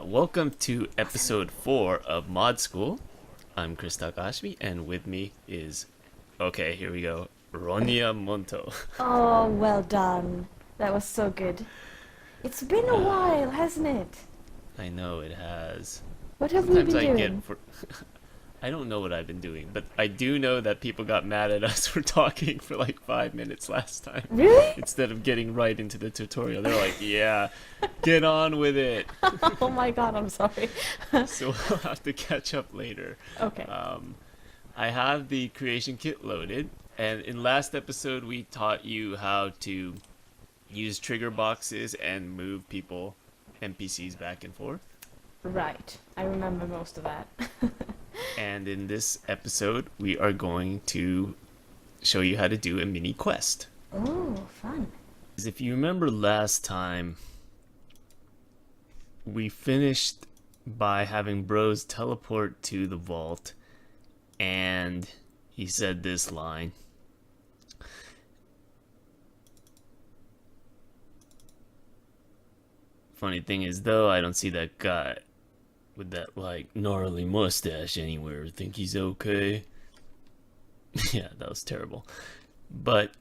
Welcome to episode 4 of Mod School. I'm Chris Takahashi, and with me is, okay, here we go, Ronja Monto. Oh, well done. That was so good. It's been a while, hasn't it? I know it has. What have we Sometimes been I get doing? for. I don't know what I've been doing, but I do know that people got mad at us for talking for like 5 minutes last time. Really? Instead of getting right into the tutorial. They're like, yeah, get on with it. Oh my god, I'm sorry. So we'll have to catch up later. Okay. I have the creation kit loaded, and in last episode we taught you how to use trigger boxes and move people, NPCs, back and forth. Right. I remember most of that. And in this episode we are going to show you how to do a mini quest. Oh, fun. If you remember last time, we finished by having Bros teleport to the vault, and he said this line. Funny thing is, though, I don't see that guy with that, like, gnarly mustache anywhere. Think he's okay? Yeah, that was terrible. But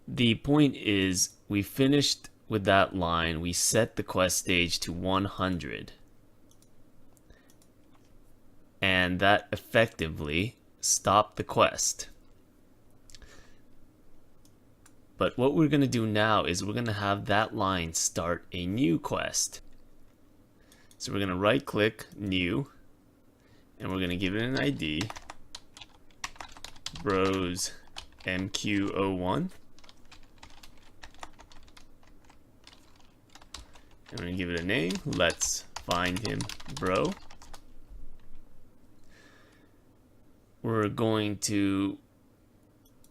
the point is, we finished with that line. We set the quest stage to 100. And that effectively stopped the quest. But what we're going to do now is we're going to have that line start a new quest. So we're going to right click, new, and we're going to give it an ID, Bros MQ01. And we're going to give it a name, let's find him bro. We're going to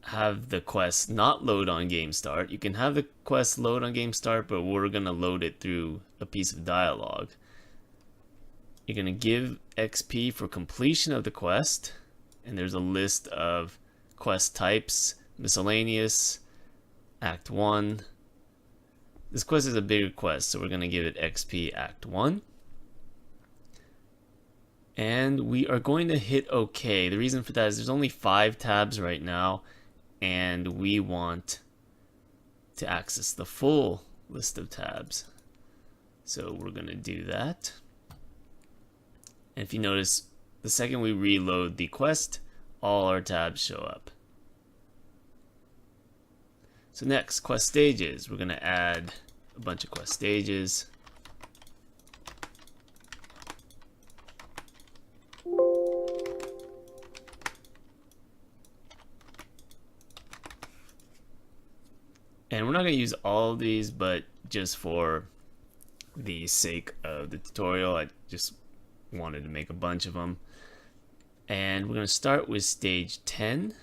have the quest not load on game start. You can have the quest load on game start, but we're going to load it through a piece of dialogue. You're going to give XP for completion of the quest, and there's a list of quest types: miscellaneous, act 1. This quest is a bigger quest, so we're going to give it XP act 1. And we are going to hit OK. The reason for that is there's only 5 tabs right now, and we want to access the full list of tabs. So we're going to do that. And if you notice, the second we reload the quest, all our tabs show up. So next, quest stages. We're going to add a bunch of quest stages. And we're not going to use all of these, but just for the sake of the tutorial, I just wanted to make a bunch of them. And we're going to start with stage 10.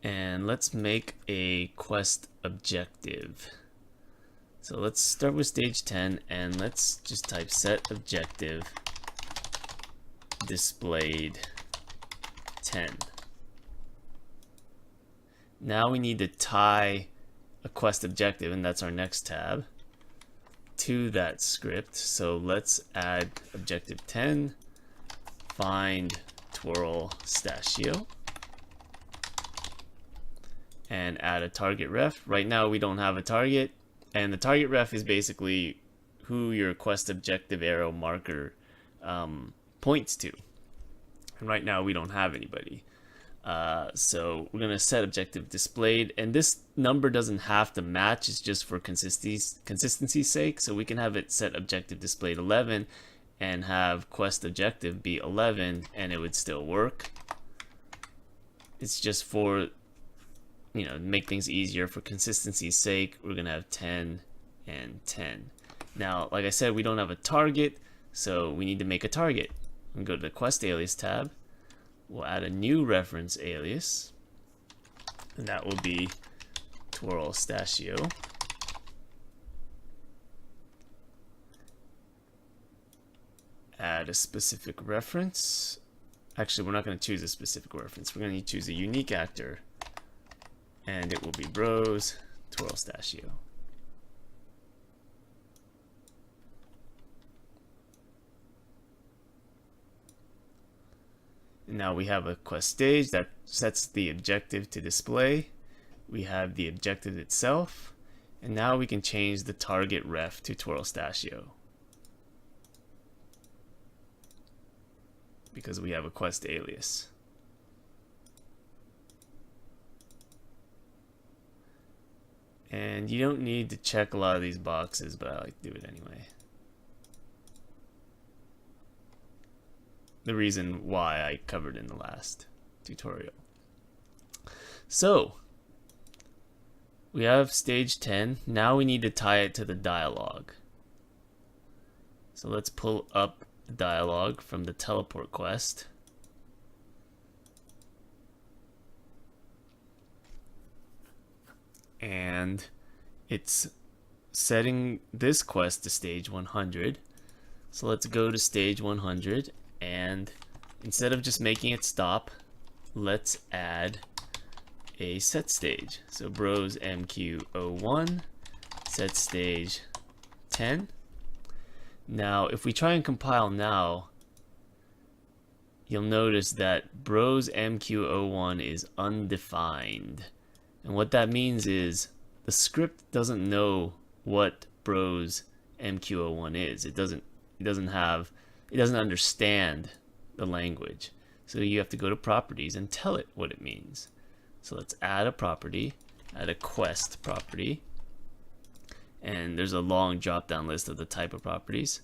And let's make a quest objective. So let's start with stage 10, and let's just type set objective displayed 10. Now we need to tie a quest objective, and that's our next tab, to that script. So let's add objective 10, find twirl stashio, and add a target ref. Right now we don't have a target, and the target ref is basically who your quest objective arrow marker points to. And right now we don't have anybody. So we're going to set objective displayed, and this number doesn't have to match, it's just for consistency's sake. So we can have it set objective displayed 11 and have quest objective be 11, and it would still work. It's just for, you know, make things easier for consistency's sake. We're going to have 10 and 10. Now, like I said, we don't have a target, so we need to make a target. We go to the quest alias tab. We'll add a new reference alias, and that will be twirl stashio. add a specific reference. Actually, we're not going to choose a specific reference. We're going to choose a unique actor, and it will be bros twirlstashio. And now we have a quest stage that sets the objective to display. We have the objective itself, and now we can change the target ref to twirlstashio, because we have a quest alias. And you don't need to check a lot of these boxes, but I like to do it anyway. The reason why I covered in the last tutorial. So we have stage 10. Now we need to tie it to the dialogue. So let's pull up the dialogue from the teleport quest. And it's setting this quest to stage 100. So let's go to stage 100, and instead of just making it stop, let's add a set stage. So bros MQ01 set stage 10. Now if we try and compile now, you'll notice that bros MQ01 is undefined. And what that means is the script doesn't know what bros MQ01 is. It doesn't understand the language. So you have to go to properties and tell it what it means. So let's add a property, add a quest property. And there's a long drop down list of the type of properties.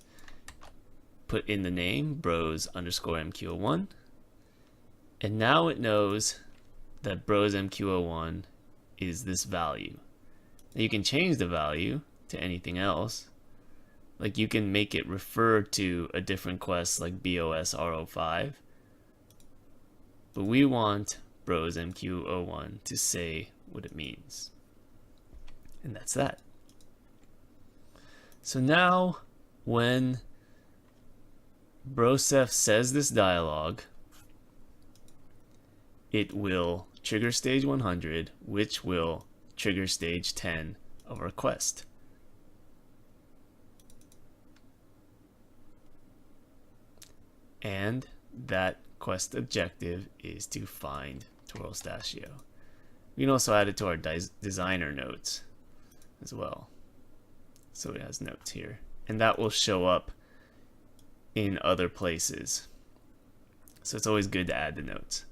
Put in the name bros underscore MQ01. And now it knows that bros MQ01 is this value. Now you can change the value to anything else. Like you can make it refer to a different quest like BOS R05. But we want bros MQ01 to say what it means. And that's that. So now when Brosef says this dialogue, it will trigger stage 100, which will trigger stage 10 of our quest. And that quest objective is to find twirlstashio. We can also add it to our designer notes as well. So it has notes here. And that will show up in other places. So it's always good to add the notes.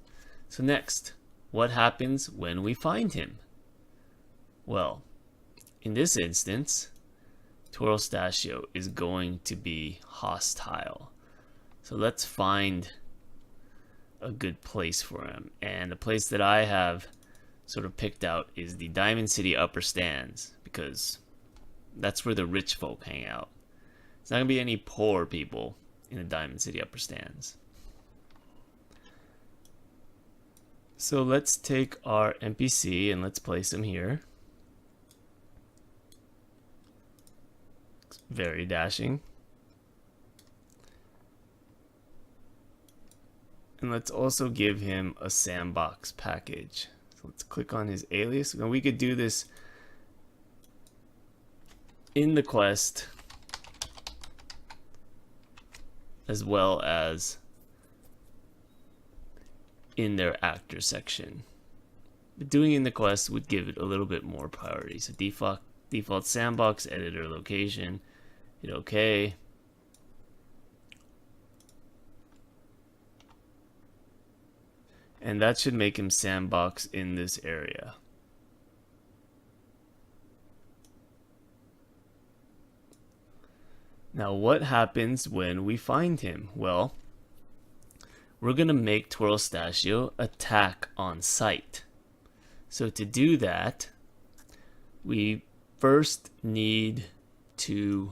So next, what happens when we find him? Well, in this instance, twirlstashio is going to be hostile. So let's find a good place for him. And the place that I have sort of picked out is the Diamond City Upper Stands, because that's where the rich folk hang out. There's not going to be any poor people in the Diamond City Upper Stands. So let's take our NPC and let's place him here. It's very dashing. And let's also give him a sandbox package. So let's click on his alias. Now we could do this in the quest as well as in their actor section. But doing it in the quest would give it a little bit more priority. So default sandbox, editor location, hit OK. And that should make him sandbox in this area. Now what happens when we find him? Well, we're going to make twirlstashio attack on sight. So to do that, we first need to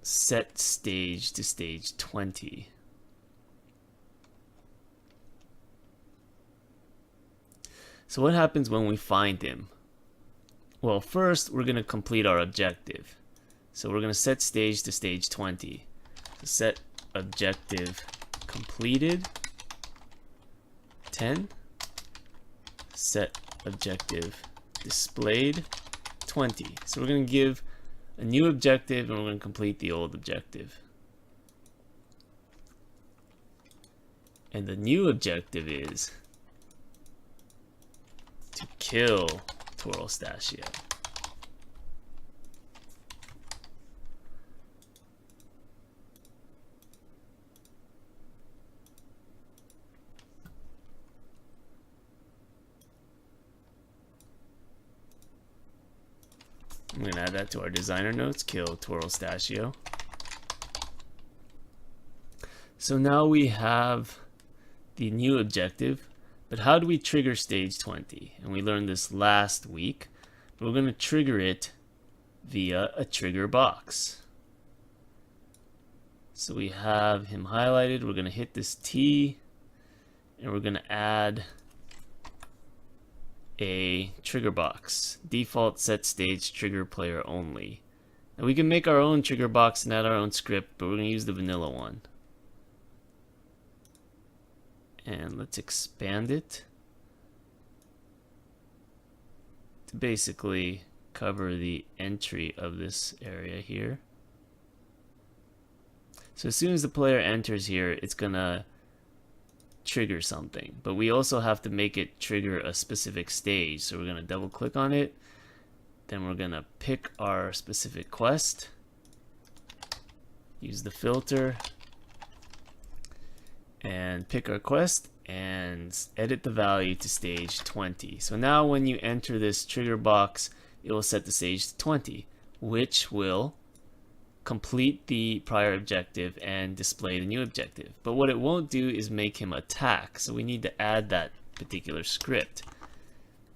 set stage to stage 20. So what happens when we find him? Well, first we're going to complete our objective. So we're going to set stage to stage 20. So set objective completed 10. Set objective displayed 20. So we're going to give a new objective and we're going to complete the old objective. And the new objective is to kill Twirlstashio. I'm going to add that to our designer notes, kill Twirlstashio. So now we have the new objective, but how do we trigger stage 20? And we learned this last week. But we're going to trigger it via a trigger box. So we have him highlighted. We're going to hit this T, and we're going to add a trigger box. Default set stage trigger player only. Now we can make our own trigger box and add our own script, but we're going to use the vanilla one. And let's expand it to basically cover the entry of this area here. So as soon as the player enters here, it's gonna trigger something, but we also have to make it trigger a specific stage. So we're gonna double click on it, then we're gonna pick our specific quest, use the filter, and pick our quest and edit the value to stage 20. So now when you enter this trigger box, it will set the stage to 20, which will complete the prior objective and display the new objective. But what it won't do is make him attack, so we need to add that particular script.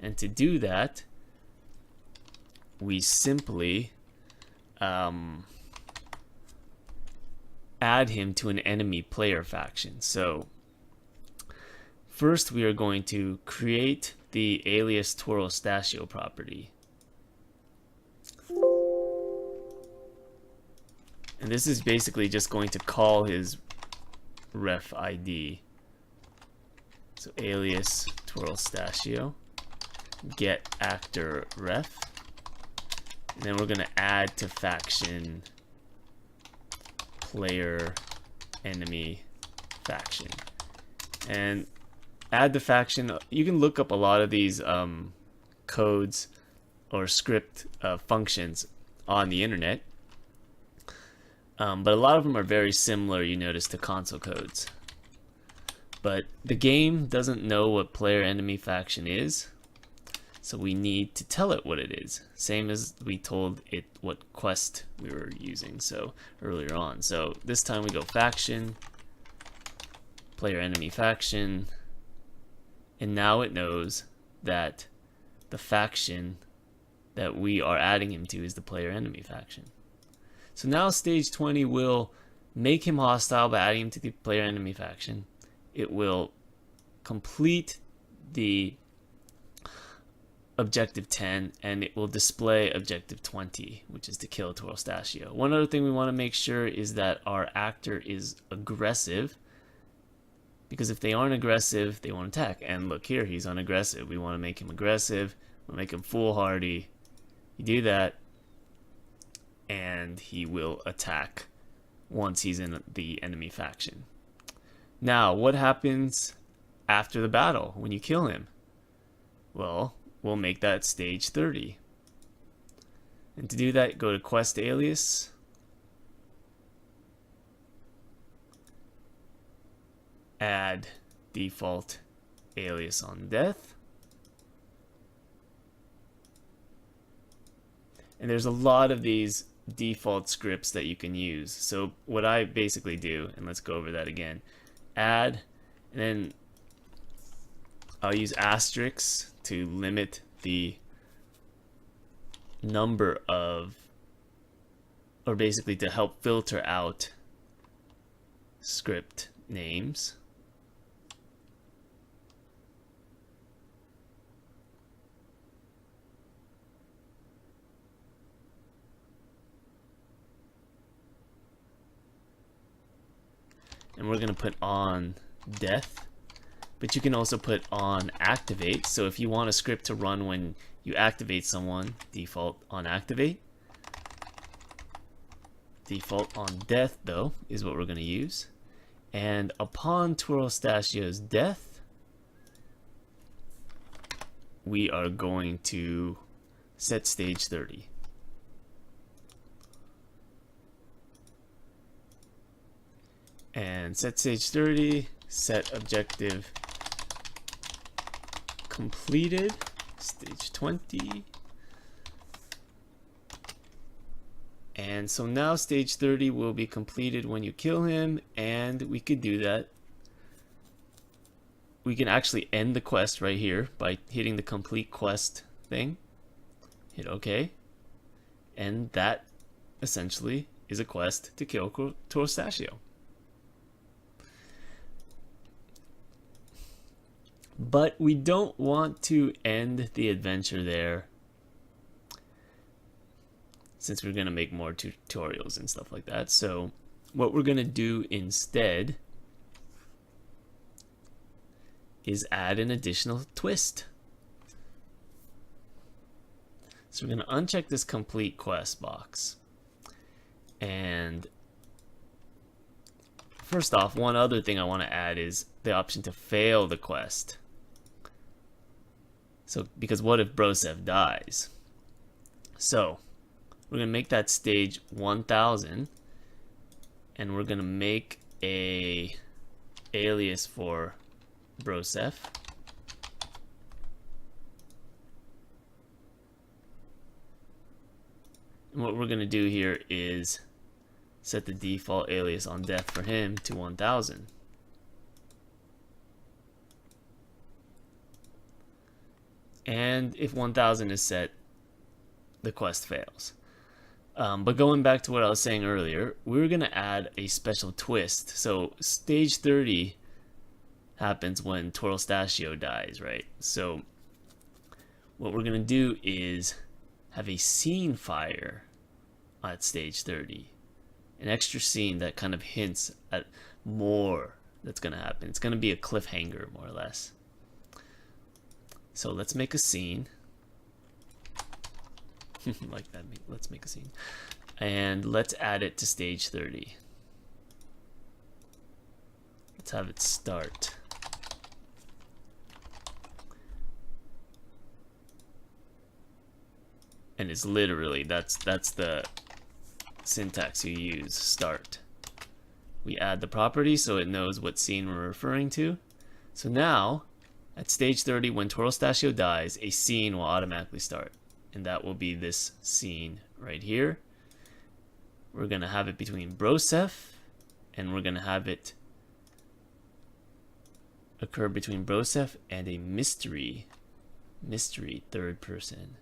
And to do that, we simply add him to an enemy player faction. So first we are going to create the alias Twirlstashio property. And this is basically just going to call his ref ID. So alias Twirlstashio, get actor ref, and then we're going to add to faction player enemy faction, and add the faction. You can look up a lot of these codes or script functions on the internet, but a lot of them are very similar, you notice, to console codes. But the game doesn't know what player enemy faction is, so we need to tell it what it is, same as we told it what quest we were using so earlier on. So this time we go faction, player enemy faction, and now it knows that the faction that we are adding him to is the player enemy faction. So now stage 20 will make him hostile by adding him to the player enemy faction. It will complete the objective 10, and it will display objective 20, which is to kill Twirlstashio. One other thing we want to make sure is that our actor is aggressive, because if they aren't aggressive, they won't attack. And look here, he's unaggressive. We want to make him aggressive. We'll make him foolhardy. You do that, and he will attack once he's in the enemy faction. Now, what happens after the battle when you kill him? Well, we'll make that stage 30. And to do that, go to quest alias, add default alias on death, and there's a lot of these default scripts that you can use. So what I basically do, and let's go over that again, add, and then I'll use asterisks to limit the number of, or basically to help filter out script names. and we're going to put on death, but you can also put on activate. So if you want a script to run when you activate someone, default on activate. Default on death, though, is what we're going to use. And upon Twirlstachio's death, we are going to set stage 30. And set stage 30, set objective completed, stage 20. And so now stage 30 will be completed when you kill him, and we could do that. We can actually end the quest right here by hitting the complete quest thing. Hit OK. And that essentially is a quest to kill Twirlstachio. But we don't want to end the adventure there, since we're going to make more tutorials and stuff like that. So what we're going to do instead is add an additional twist. So we're going to uncheck this complete quest box. And first off, one other thing I want to add is the option to fail the quest. So, because what if Brosev dies? So we're going to make that stage 1000, and we're going to make a alias for Brosev. And what we're going to do here is set the default alias on death for him to 1000. And if 1000 is set, the quest fails. But going back to what I was saying earlier, we're going to add a special twist. So stage 30 happens when Twirlstachio dies, right? So what we're going to do is have a scene fire at stage 30. An extra scene that kind of hints at more that's going to happen. It's going to be a cliffhanger, more or less. So let's make a scene. Like that, let's make a scene. And let's add it to stage 30. Let's have it start. And it's literally, that's the syntax you use, start. We add the property so it knows what scene we're referring to. So now, at stage 30, when Twirlstachio dies, a scene will automatically start. And that will be this scene right here. We're going to have it between Brosev, and we're going to have it occur between Brosev and a mystery third person.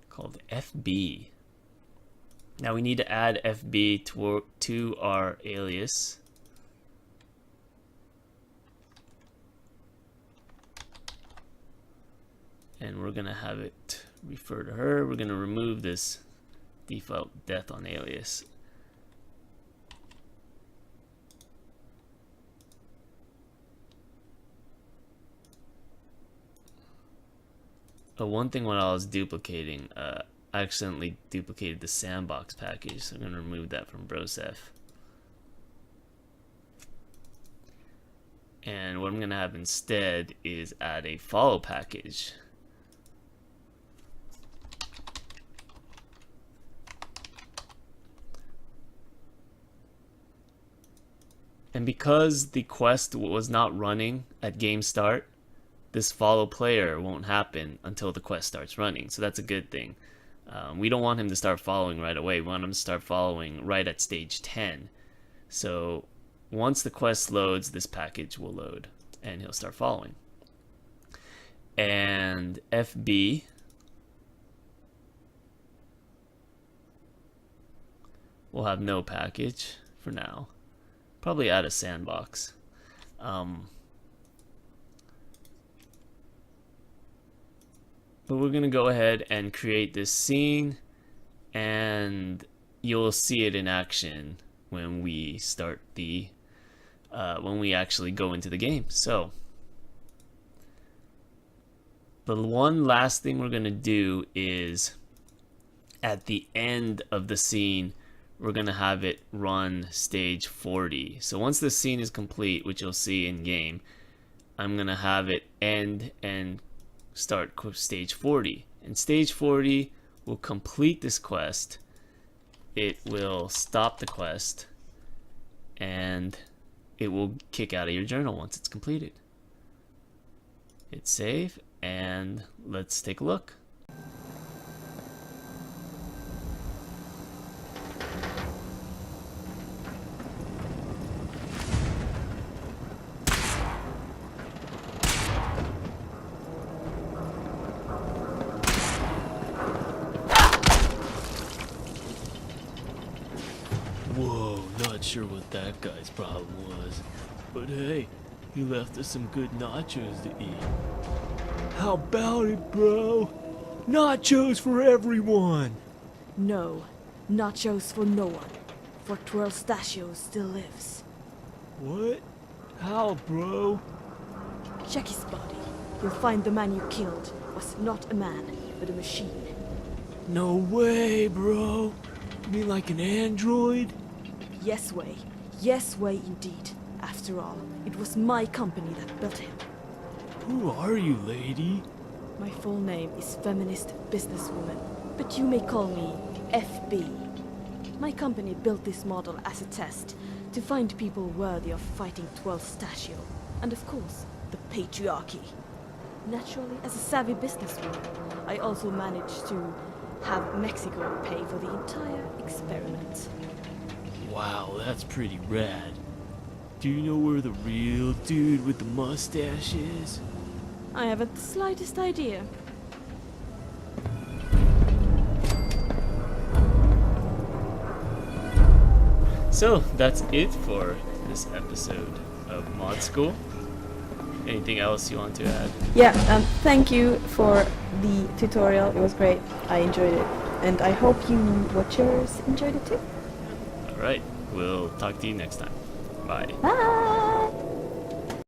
Called FB. Now we need to add FB to our alias. And we're going to have it refer to her. We're going to remove this default death on alias. One thing when I was duplicating, I accidentally duplicated the sandbox package, so I'm going to remove that from Brosev. And what I'm going to have instead is add a follow package. And because the quest was not running at game start, this follow player won't happen until the quest starts running. So that's a good thing. We don't want him to start following right away. We want him to start following right at stage 10. So once the quest loads, this package will load and he'll start following. And FB will have no package for now. Probably add a sandbox. But we're going to go ahead and create this scene, and and you'll see it in action when we start the when we actually go into the game. So the one last thing we're gonna do is at the end of the scene, we're gonna have it run stage 40. So once the scene is complete, which you'll see in game, I'm gonna have it end and start stage 40. And stage 40 will complete this quest. It will stop the quest, and it will kick out of your journal once it's completed. Hit save, and let's take a look. Whoa, not sure what that guy's problem was. But hey, he left us some good nachos to eat. How about it, bro? Nachos for everyone! No, nachos for no one. For Twirl Stachio still lives. What? How, bro? Check his body. You'll find the man you killed was not a man, but a machine. No way, bro. You mean like an android? Yes way indeed. After all, it was my company that built him. Who are you, lady? My full name is Feminist Businesswoman, but you may call me FB. My company built this model as a test to find people worthy of fighting Twirl Stachio, and of course, the patriarchy. Naturally, as a savvy businesswoman, I also managed to have Mexico pay for the entire experiment. Wow, that's pretty rad. Do you know where the real dude with the mustache is? I haven't the slightest idea. So that's it for this episode of Mod School. Anything else you want to add? Yeah, thank you for the tutorial. It was great. I enjoyed it. And I hope you watchers enjoyed it too. Alright, we'll talk to you next time. Bye. Bye!